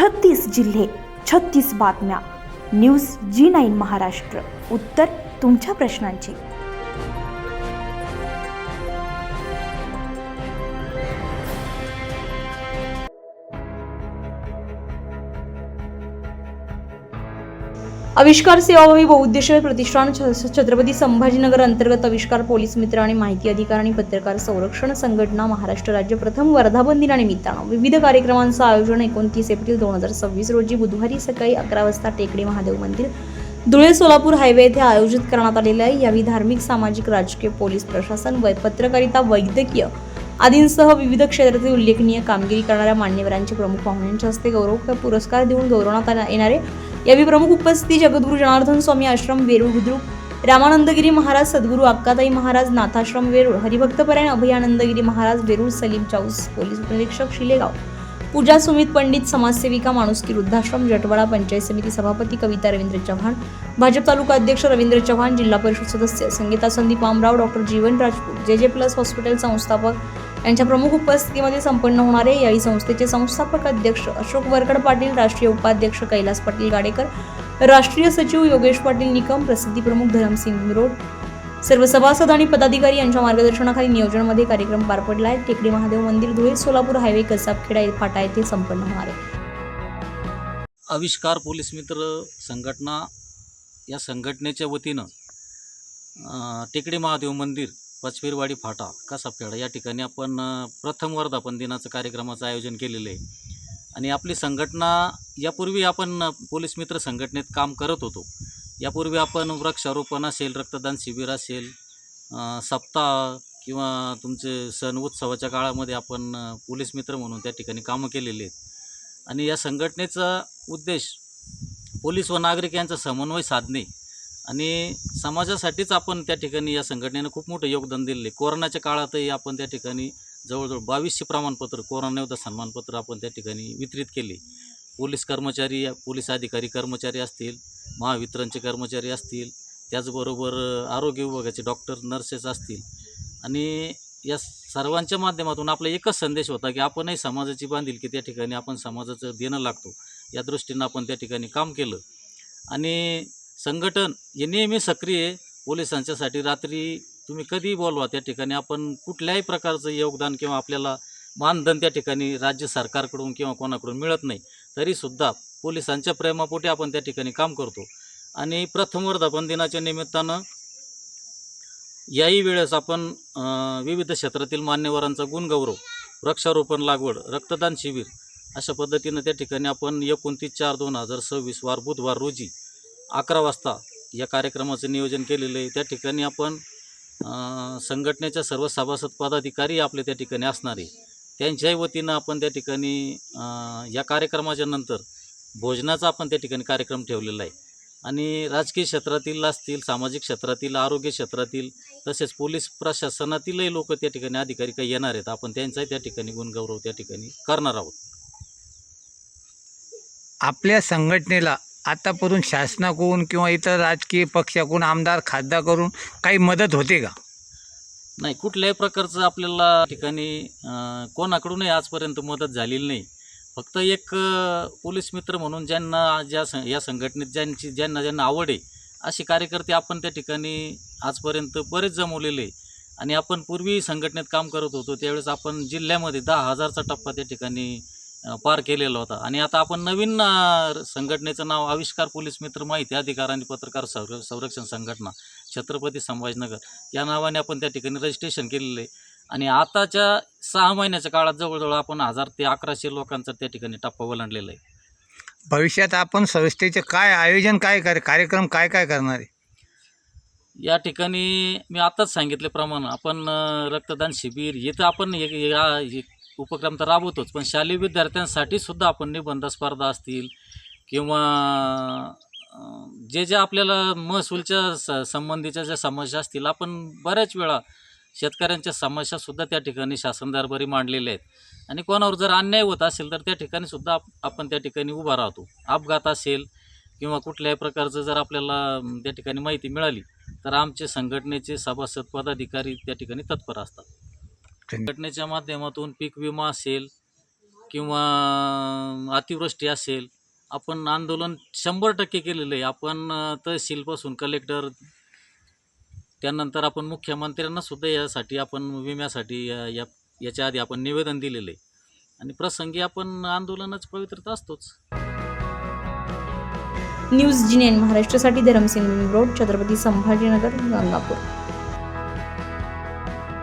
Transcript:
36 जिल्हे, 36 बातम्या. News G9 Maharashtra. उत्तर तुमच्या प्रश्नांची. आविष्कार सेवाभावी बहुउद्देशीय प्रतिष्ठान छत्रपती संभाजीनगर अंतर्गत आविष्कार पोलीस मित्र आणि माहिती अधिकार आणि पत्रकार संरक्षण संघटना महाराष्ट्र राज्य प्रथम वर्धापन दिनानिमित्तानं विविध कार्यक्रमांचं आयोजन 29 एप्रिल 2026 रोजी बुधवारी सकाळी 11 वाजता टेकडी महादेव मंदिर धुळे सोलापूर हायवे येथे आयोजित करण्यात आलेले आहे. यावेळी धार्मिक, सामाजिक, राजकीय, पोलीस प्रशासन, पत्रकारिता, वैद्यकीय आदींसह विविध क्षेत्रातील उल्लेखनीय कामगिरी करणाऱ्या मान्यवरांचे प्रमुख पाहुण्यांच्या हस्ते गौरव पुरस्कार देऊन गौरवण्यात येणारे. यावेळी प्रमुख उपस्थिती जगद्गुरू जनार्दन स्वामी आश्रम वेरूळ बुद्रुक, रामानंदगिरी महाराज, सद्गुरू अक्काताई महाराज नाथाश्रम वेरूळ, हरिभक्तपरायण अभयानंदगिरी महाराज वेरूळ, सलीम चाऊस पोलीस उपनिरीक्षक शिलेगाव, पूजा सुमित पंडित समाजसेविका माणुसकी वृद्धाश्रम जटवाडा, पंचायत समिती सभापती कविता रवींद्र चव्हाण, भाजप तालुका अध्यक्ष रवींद्र चव्हाण, जिल्हा परिषद सदस्य संगीता संदीप आमराव, डॉक्टर जीवन राजपूत, JJ+ हॉस्पिटल संस्थापक यांच्या प्रमुख उपस्थितीमध्ये संपन्न होणारे. यावेळी संस्थेचे संस्थापक अध्यक्ष अशोक वरकड पाटील, राष्ट्रीय उपाध्यक्ष कैलास पाटील गाडेकर, राष्ट्रीय सचिव योगेश पाटील निकम, प्रसिद्धी प्रमुख धरमसिंग मिरोड, सर्व सभासद आणि पदाधिकारी यांच्या मार्गदर्शनाखाली नियोजनामध्ये कार्यक्रम पार पडला आहे. टेकडी महादेव मंदिर धुळे सोलापूर हायवे कसाबखेडा फाटा येथे संपन्न होणार आहे. आविष्कार पोलीस मित्र संघटना या संघटनेच्या वतीनं टेकडी महादेव मंदिर पचपेरवाडी फाटा कसाबखेडा या ठिकाणी आपण प्रथम वर्धापन दिनाचं कार्यक्रमाचं आयोजन केलेलं आहे. आणि आपली संघटना यापूर्वी आपण पोलीस मित्र संघटनेत काम करत होतो. यापूर्वी आपण वृक्षारोपण असेल, रक्तदान शिबिर असेल, सप्ताह किंवा तुमचे सण उत्सवाच्या काळामध्ये आपण पोलीस मित्र म्हणून त्या ठिकाणी कामं केलेली आहेत. आणि या संघटनेचा उद्देश पोलीस व नागरिक यांचा समन्वय साधणे आणि समाजासाठीच आपण त्या ठिकाणी या संघटनेनं खूप मोठं योगदान दिलेलं आहे. कोरोनाच्या काळातही आपण त्या ठिकाणी जवळजवळ 2200 प्रमाणपत्र, कोरोना योद्धा सन्मानपत्र आपण त्या ठिकाणी वितरित केले. पोलीस कर्मचारी, पोलीस अधिकारी कर्मचारी असतील, महावितरणचे कर्मचारी असतील, त्याचबरोबर आरोग्य विभागाचे डॉक्टर, नर्सेस असतील. आणि या सर्वांच्या माध्यमातून आपला एकच संदेश होता की आपणही समाजाची बांधिलकी त्या ठिकाणी आपण समाजाचं देणं लागतो, या दृष्टीनं आपण त्या ठिकाणी काम केलं. आणि संघटन हे नेहमी सक्रिय आहे पोलिसांच्यासाठी. रात्री तुम्ही कधीही बोलवा, त्या ठिकाणी आपण कुठल्याही प्रकारचं योगदान किंवा आपल्याला मानधन त्या ठिकाणी राज्य सरकारकडून किंवा कोणाकडून मिळत नाही, तरीसुद्धा पोलिसांच्या प्रेमापोटी आपण त्या ठिकाणी काम करतो. आणि प्रथम वर्धापन दिनाच्या निमित्तानं याही वेळेस आपण विविध क्षेत्रातील मान्यवरांचा गुणगौरव, वृक्षारोपण, लागवड, रक्तदान शिबिर अशा पद्धतीनं त्या ठिकाणी आपण 29/4/2026 वार बुधवार रोजी 11 वाजता या कार्यक्रमाचं नियोजन केलेलं आहे. त्या ठिकाणी आपण संघटनेच्या सर्व सभासद पदाधिकारी आपले त्या ठिकाणी असणार आहे. त्यांच्याही वतीनं आपण त्या ठिकाणी या कार्यक्रमाच्या नंतर भोजनाचा आपण त्या ठिकाणी कार्यक्रम ठेवलेला आहे. आणि राजकीय क्षेत्रातील असतील, सामाजिक क्षेत्रातील, आरोग्य क्षेत्रातील, तसेच पोलीस प्रशासनातीलही लोक त्या ठिकाणी अधिकारी काही येणार आहेत. आपण त्यांचाही त्या ठिकाणी गुणगौरव त्या ठिकाणी करणार आहोत. आपल्या संघटनेला आतापर्यंत शासनाकडून किंवा इतर राजकीय पक्षाकडून, आमदार खासदाराकडून काही मदत होते का? नाही, कुठल्याही प्रकारचं आपल्याला ठिकाणी कोणाकडूनही आजपर्यंत मदत झालेली नाही. फक्त एक पोलीस मित्र म्हणून ज्यांना या संघटनेत ज्यांना आवड आहे असे कार्यकर्ते आपण त्या ठिकाणी आजपर्यंत बरेच जमवलेले. आणि आपण पूर्वी संघटनेत काम करत होतो त्यावेळेस आपण जिल्ह्यामध्ये 10,000चा टप्पा त्या ठिकाणी पार केलेला होता. आणि आता आपण नवीन संघटनेचं नाव आविष्कार पोलीस मित्र माहिती अधिकार आणि पत्रकार संरक्षण संघटना छत्रपती संभाजीनगर या नावाने आपण त्या ठिकाणी रजिस्ट्रेशन केलेलं आहे. आणि आताच्या 6 महिन्याच्या काळात जवळजवळ आपण 1000 ते 1100 लोकांचा त्या ठिकाणी टप्पा ओलांडलेला आहे. भविष्यात आपण संस्थेचे काय आयोजन, कार्यक्रम काय करणार आहे? या ठिकाणी मी आताच सांगितल्याप्रमाणे आपण रक्तदान शिबिर इथं आपण उपक्रम तर राबवतोच, पण शालेय विद्यार्थ्यांसाठी सुद्धा आपण निबंध स्पर्धा असतील किंवा जे आपल्याला महसूलच्या संबंधीच्या ज्या समस्या असतील, आपण बऱ्याच वेळा शेतकऱ्यांच्या समस्यासुद्धा त्या ठिकाणी शासन दरबारी मांडलेल्या आहेत. आणि कोणावर जर अन्याय होत असेल तर त्या ठिकाणी सुद्धा आपण त्या ठिकाणी उभा राहतो. अपघात असेल किंवा कुठल्याही प्रकारचं जर आपल्याला त्या ठिकाणी माहिती मिळाली तर आमचे संघटनेचे सभासद पदाधिकारी त्या ठिकाणी तत्पर असतात. संघटनेच्या माध्यमातून पीक विमा असेल किंवा अतिवृष्टी असेल, आपण आंदोलन 100% केलेलं आहे. आपण तहसीलपासून कलेक्टर, त्यानंतर आपण मुख्यमंत्र्यांना सुद्धा यासाठी आपण विम्यासाठी याच्या आधी आपण निवेदन दिलेलं आहे आणि प्रसंगी आपण आंदोलनाची पवित्रता असतोच. न्यूज जी9 महाराष्ट्रासाठी धरमसिंग रोड, छत्रपती संभाजीनगर, गंगापूर.